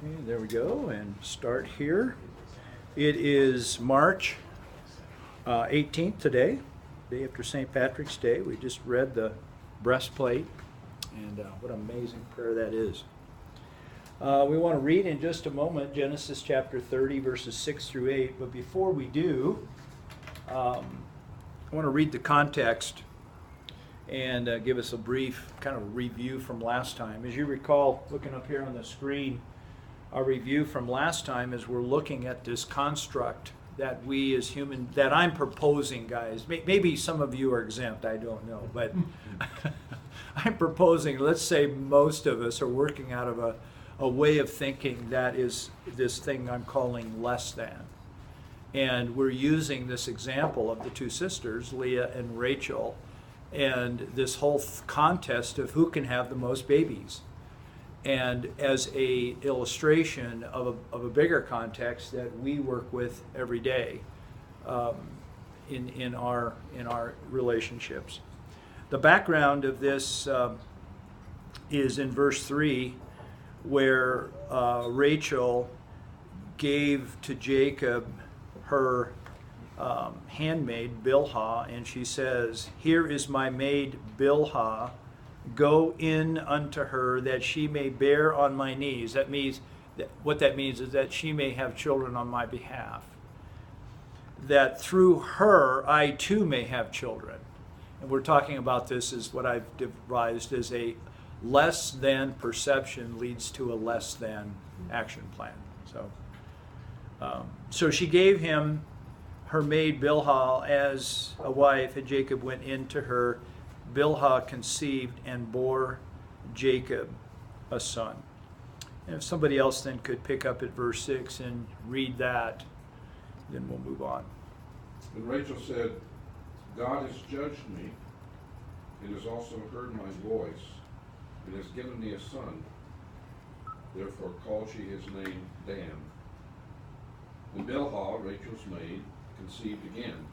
Okay, there we go, and start here. It is March 18th today, day after St. Patrick's Day. We just read the breastplate, and what an amazing prayer that is. We want to read in just a moment Genesis chapter 30, verses 6 through 8, but before we do, I want to read the context and give us a brief kind of review from last time. As you recall, looking up here on the screen, our review from last time is we're looking at this construct that we as human, that I'm proposing, guys. Maybe some of you are exempt, I don't know, but I'm proposing, let's say most of us are working out of a way of thinking that is this thing I'm calling less than. And we're using this example of the two sisters, Leah and Rachel, and this whole contest of who can have the most babies. And as a illustration of a bigger context that we work with every day in our relationships. The background of this is in verse 3, where Rachel gave to Jacob her handmaid Bilhah, and she says, "Here is my maid Bilhah. Go in unto her, that she may bear on my knees." That means what that means is that she may have children on my behalf. That through her I too may have children. And we're talking about this as what I've devised as a less than perception leads to a less than action plan. So she gave him her maid Bilhah as a wife, and Jacob went into her. Bilhah conceived and bore Jacob a son. And if somebody else then could pick up at verse 6 and read that, then we'll move on. And Rachel said, "God has judged me, and has also heard my voice, and has given me a son. Therefore called she his name Dan. And Bilhah, Rachel's maid, conceived again,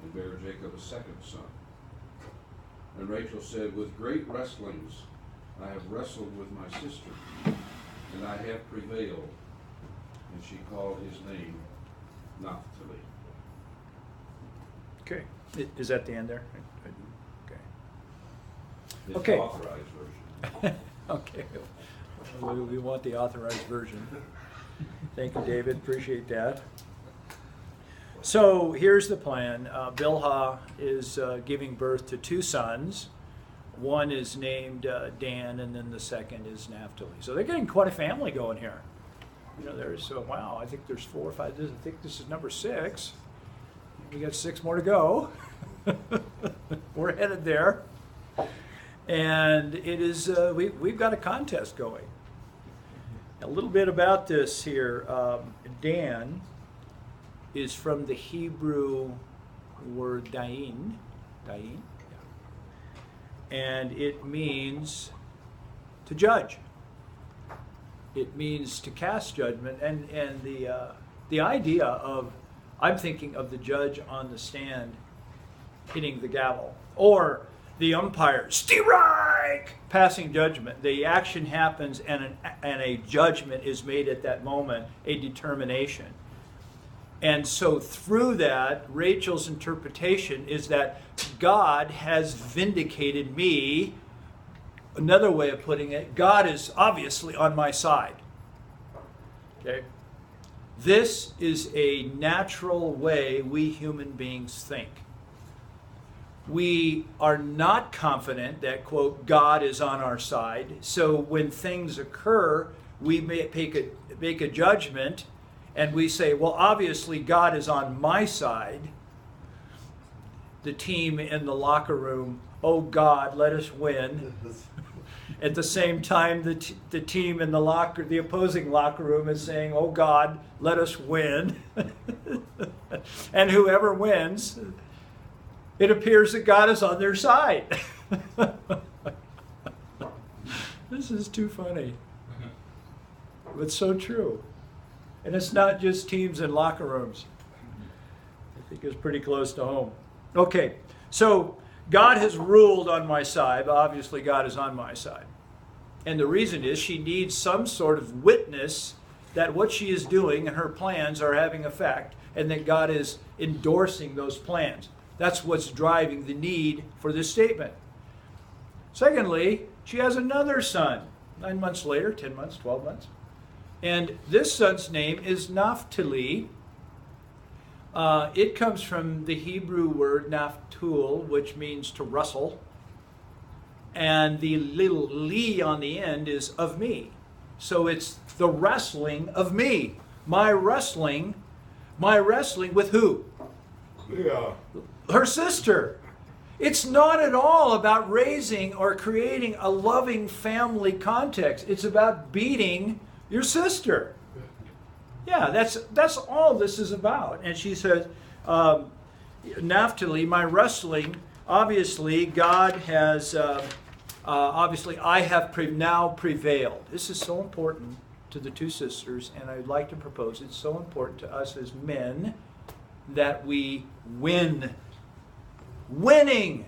and bare Jacob a second son. And Rachel said, With great wrestlings I have wrestled with my sister, and I have prevailed. And she called his name Naphtali." Okay. Is that the end there? Okay. It's Okay. the authorized version. Okay. We want the authorized version. Thank you, David. Appreciate that. So here's the plan. Bilhah is giving birth to two sons. One is named Dan, and then the second is Naphtali. So they're getting quite a family going here. You know, there's wow. I think there's 4 or 5. I think this is number 6. We got 6 more to go. We're headed there, and it is. We've got a contest going. A little bit about this here. Dan is from the Hebrew word dayin, yeah. And it means to judge. It means to cast judgment, and the idea of, I'm thinking of the judge on the stand hitting the gavel, or the umpire, strike, passing judgment. The action happens, and a judgment is made at that moment, a determination. And so through that, Rachel's interpretation is that God has vindicated me. Another way of putting it, God is obviously on my side. Okay? This is a natural way we human beings think. We are not confident that, quote, God is on our side. So when things occur, we may make a judgment, and we say, well, obviously God is on my side. The team in the locker room, oh God, let us win. At the same time, the team in the opposing locker room is saying, oh God, let us win. And whoever wins, it appears that God is on their side. This is too funny. But so true. And it's not just teams in locker rooms. I think it's pretty close to home. Okay, so God has ruled on my side. Obviously, God is on my side. And the reason is she needs some sort of witness that what she is doing and her plans are having effect, and that God is endorsing those plans. That's what's driving the need for this statement. Secondly, she has another son, 9 months later, 10 months, 12 months. And this son's name is Naphtali. It comes from the Hebrew word naphtul, which means to rustle. And the little li on the end is of me. So it's the wrestling of me. My wrestling with who? Yeah. Her sister. It's not at all about raising or creating a loving family context. It's about beating your sister. Yeah, that's all this is about. And she says, Naphtali, my wrestling, obviously God has, obviously I have now prevailed. This is so important to the two sisters, and I'd like to propose it's so important to us as men that we win. Winning.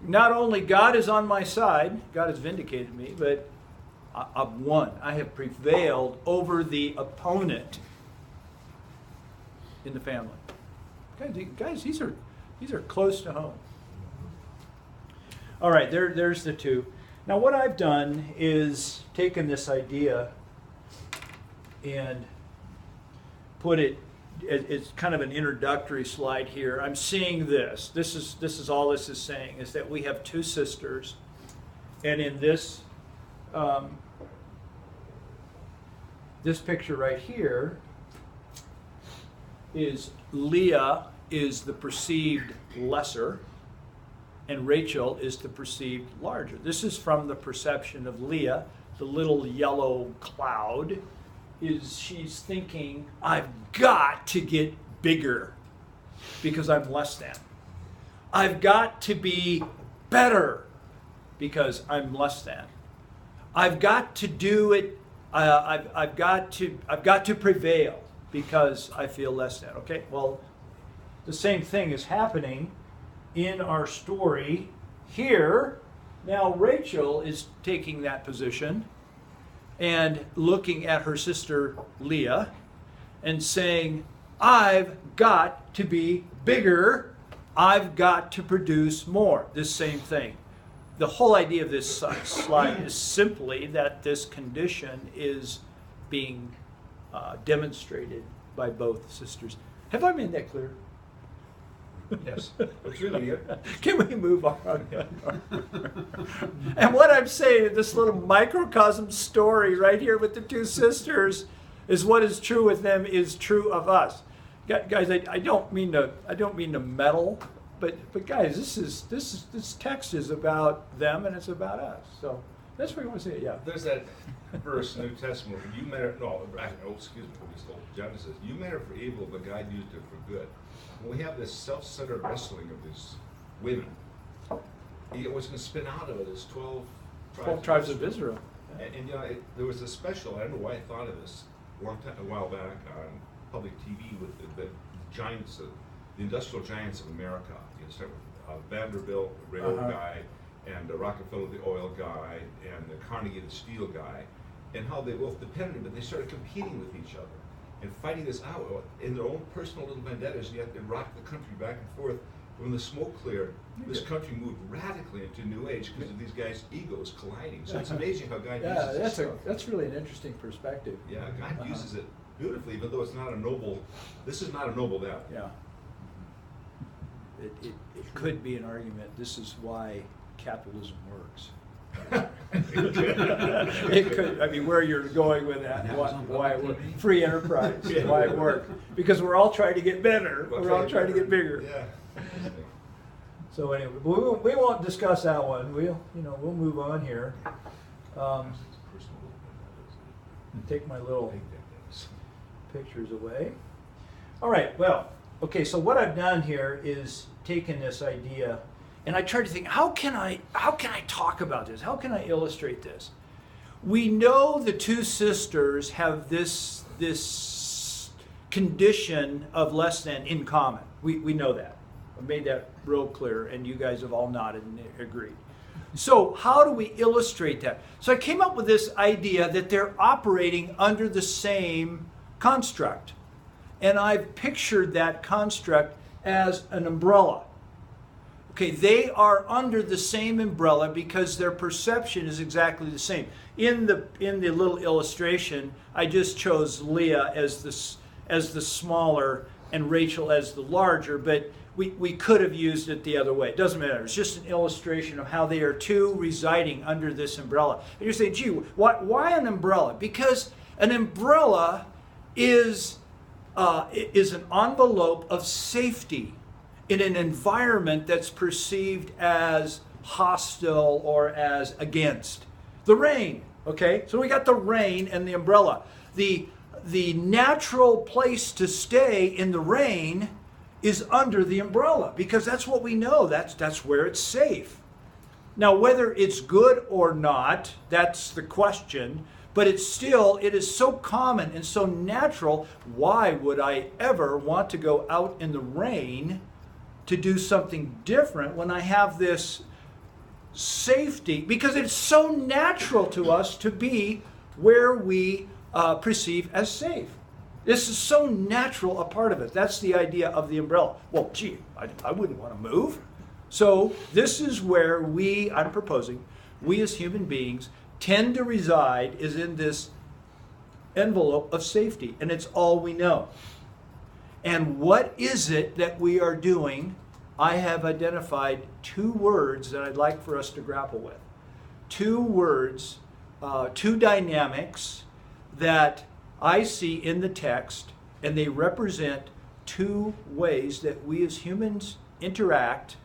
Not only God is on my side, God has vindicated me, but I've won. I have prevailed over the opponent in the family. Guys, these are close to home. All right, there's the two. Now what I've done is taken this idea and put it, it's kind of an introductory slide here. I'm seeing this. This is all this is saying, is that we have two sisters, and in this this picture right here is Leah is the perceived lesser, and Rachel is the perceived larger. This is from the perception of Leah, the little yellow cloud. She's thinking, I've got to get bigger because I'm less than. I've got to be better because I'm less than. I've got to do it. I've got to prevail because I feel less than. Okay, well, the same thing is happening in our story here. Now Rachel is taking that position and looking at her sister Leah and saying, I've got to be bigger. I've got to produce more. This same thing. The whole idea of this slide is simply that this condition is being demonstrated by both sisters. Have I made that clear? Yes. It's really good. Can we move on? And what I'm saying in this little microcosm story right here with the two sisters is what is true with them is true of us. Guys, I don't mean to meddle, but guys, this text is about them and it's about us. So that's what you want to say. Yeah. There's that verse in the New Testament where you meant it, excuse me, it's old Genesis. You meant it for evil, but God used it for good. When we have this self-centered wrestling of these women, what's going to spin out of it is 12 tribes of Israel. And there was a special, I don't know why I thought of this, a while back on public TV with the giants, the industrial giants of America. You start with Vanderbilt, the railroad guy, and Rockefeller, the oil guy, and the Carnegie, the steel guy, and how they both depended, but they started competing with each other and fighting this out in their own personal little vendettas, yet they rocked the country back and forth. When the smoke cleared, this country moved radically into New Age because of these guys' egos colliding. So it's amazing how God uses this stuff. That's really an interesting perspective. Yeah, God uses it beautifully, even though it's not a noble, this is not a noble death. Yeah. It could be an argument. This is why capitalism works. It could. I mean, where you're going with that? Why it works? Free enterprise. Why it works? Because we're all trying to get better. We're all trying to get bigger. Yeah. So anyway, we won't discuss that one. We'll move on here. Take my little pictures away. All right. Well, okay. So what I've done here is taken this idea, and I tried to think, how can I talk about this? How can I illustrate this? We know the two sisters have this condition of less than in common. We know that. I made that real clear, and you guys have all nodded and agreed. So how do we illustrate that? So I came up with this idea that they're operating under the same construct. And I've pictured that construct as an umbrella. Okay, they are under the same umbrella because their perception is exactly the same. In the little illustration, I just chose Leah as the smaller and Rachel as the larger, but we could have used it the other way. It doesn't matter. It's just an illustration of how they are two residing under this umbrella. And you're saying, gee, why an umbrella? Because an umbrella is an envelope of safety in an environment that's perceived as hostile or as against. The rain, okay? So we got the rain and the umbrella. The natural place to stay in the rain is under the umbrella because that's what we know. That's where it's safe. Now, whether it's good or not, that's the question. But it is so common and so natural. Why would I ever want to go out in the rain to do something different when I have this safety? Because it's so natural to us to be where we perceive as safe. This is so natural a part of it. That's the idea of the umbrella. Well, gee, I wouldn't want to move. So this is where I'm proposing, we as human beings tend to reside is in this envelope of safety. And it's all we know. And what is it that we are doing? I have identified two words that I'd like for us to grapple with. Two words, two dynamics that I see in the text, and they represent two ways that we as humans interact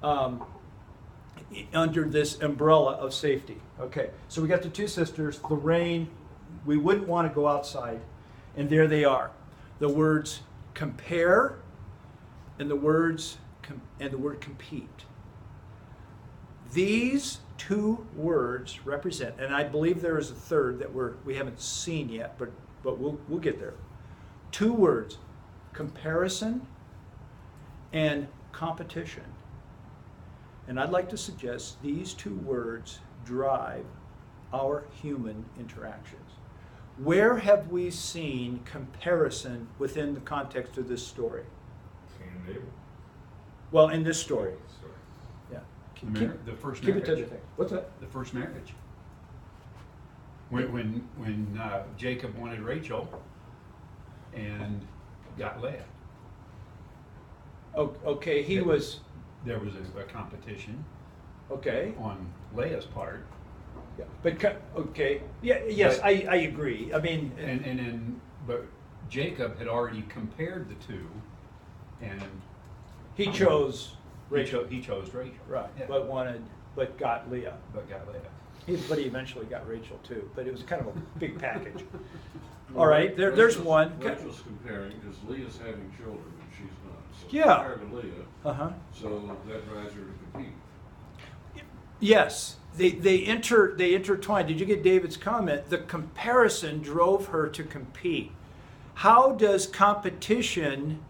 under this umbrella of safety. Okay, so we got the two sisters, the rain, we wouldn't want to go outside, and there they are. The words compare and the word compete. These two words represent, and I believe there is a third that we haven't seen yet, but we'll get there. Two words, comparison and competition. And I'd like to suggest these two words drive our human interactions. Where have we seen comparison within the context of this story? Cain and Abel. Well, in this story. Yeah. The first Keep it to the marriage. thing. What's that? The first marriage. When Jacob wanted Rachel and got Leah. Oh, okay, There was a competition okay. on Leah's part. Yeah, but okay, yeah, yes, But- I agree. I mean, But Jacob had already compared the two, and he chose Rachel, he chose Rachel. right? Yeah. But got Leah. But got Leah. But he eventually got Rachel too. But it was kind of a big package. All right, there's one. Rachel's comparing because Leah's having children and she's not. So Yeah. compared to Leah, Uh-huh. so that drives her to compete. Yes, they intertwine. Did you get David's comment? The comparison drove her to compete. How does competition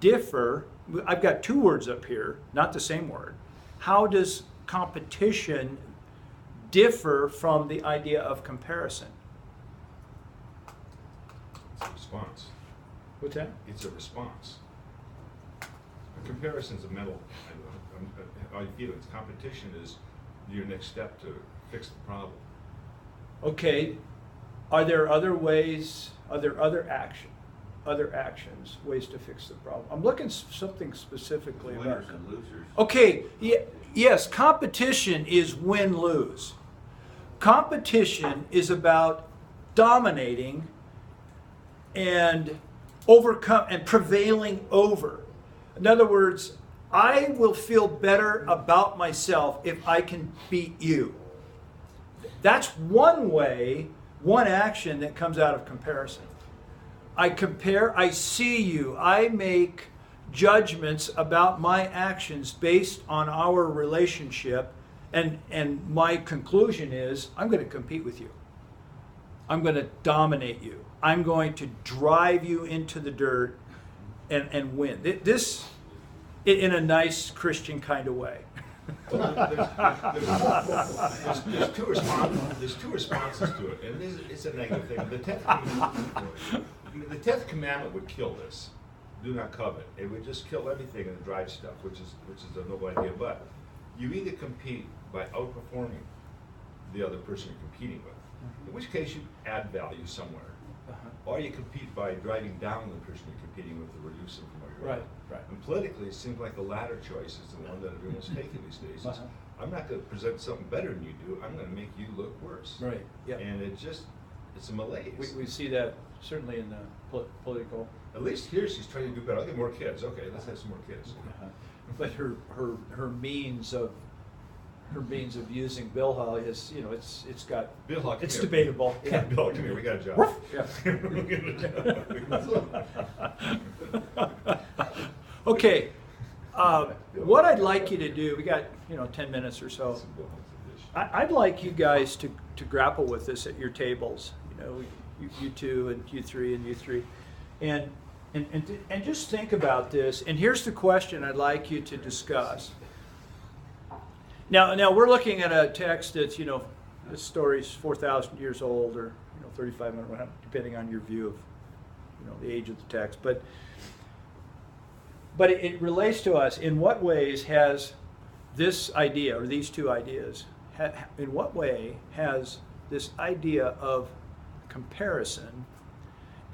differ? I've got two words up here, not the same word. How does competition differ from the idea of comparison? It's a response. What's that? It's a response. A comparison's a mental. I feel it's competition is your next step to fix the problem. Okay, are there other ways? Are there other actions, ways to fix the problem? I'm looking something specifically about. Winners and losers. Okay, yes, competition is win-lose. Competition is about dominating and overcome and prevailing over. In other words, I will feel better about myself if I can beat you. That's one way, one action that comes out of comparison. I compare, I see you, I make judgments about my actions based on our relationship, and my conclusion is I'm going to compete with you. I'm going to dominate you. I'm going to drive you into the dirt and win. This in a nice Christian kind of way. There's two responses to it, and it's a negative thing. The 10th commandment would kill this. Do not covet. It would just kill everything and drive stuff, which is a noble idea. But you either compete by outperforming the other person you're competing with, in which case you add value somewhere, or you compete by driving down the person you're competing with to reduce them from where you're at. Right. And politically, it seems like the latter choice is the one that everyone's taking these days. Is, I'm not going to present something better than you do. I'm going to make you look worse. Right, yeah. And it's a malaise. We see that certainly in the political. At least here she's trying to do better. I'll get more kids. Okay, let's have some more kids. But her means of using Bill Hall is, it's got, Bill Hall, come it's here. debatable. Yeah, Bill, come here. We got a job. Okay, what I'd like you to do, we got 10 minutes or so. I'd like you guys to grapple with this at your tables. You two and you three and you three, and just think about this. And here's the question I'd like you to discuss. Now we're looking at a text that's this story's 4,000 years old, or 3,500, depending on your view of the age of the text. But it relates to us. In what ways has this idea, or these two ideas, in what way has this idea of comparison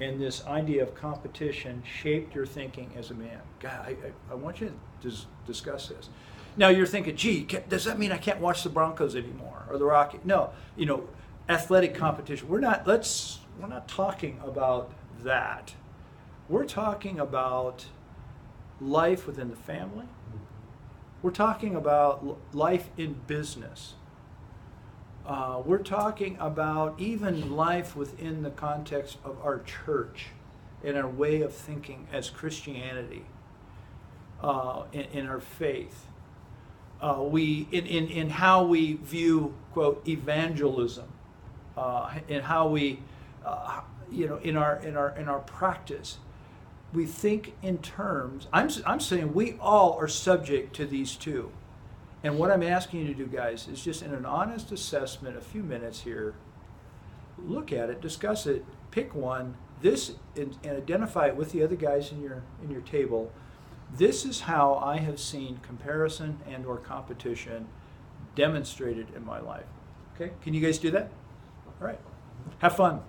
and this idea of competition shaped your thinking as a man? God, I want you to discuss this. Now you're thinking, gee, does that mean I can't watch the Broncos anymore or the Rockies? No, athletic competition. We're not talking about that. We're talking about life within the family. We're talking about life in business. We're talking about even life within the context of our church and our way of thinking as Christianity, in our faith. In how we view, quote, evangelism, in how we, in our practice, we think in terms. I'm saying we all are subject to these two. And what I'm asking you to do, guys, is just in an honest assessment, a few minutes here, look at it, discuss it, pick one, and identify it with the other guys in your table. This is how I have seen comparison and or competition demonstrated in my life. Okay, can you guys do that? All right, have fun.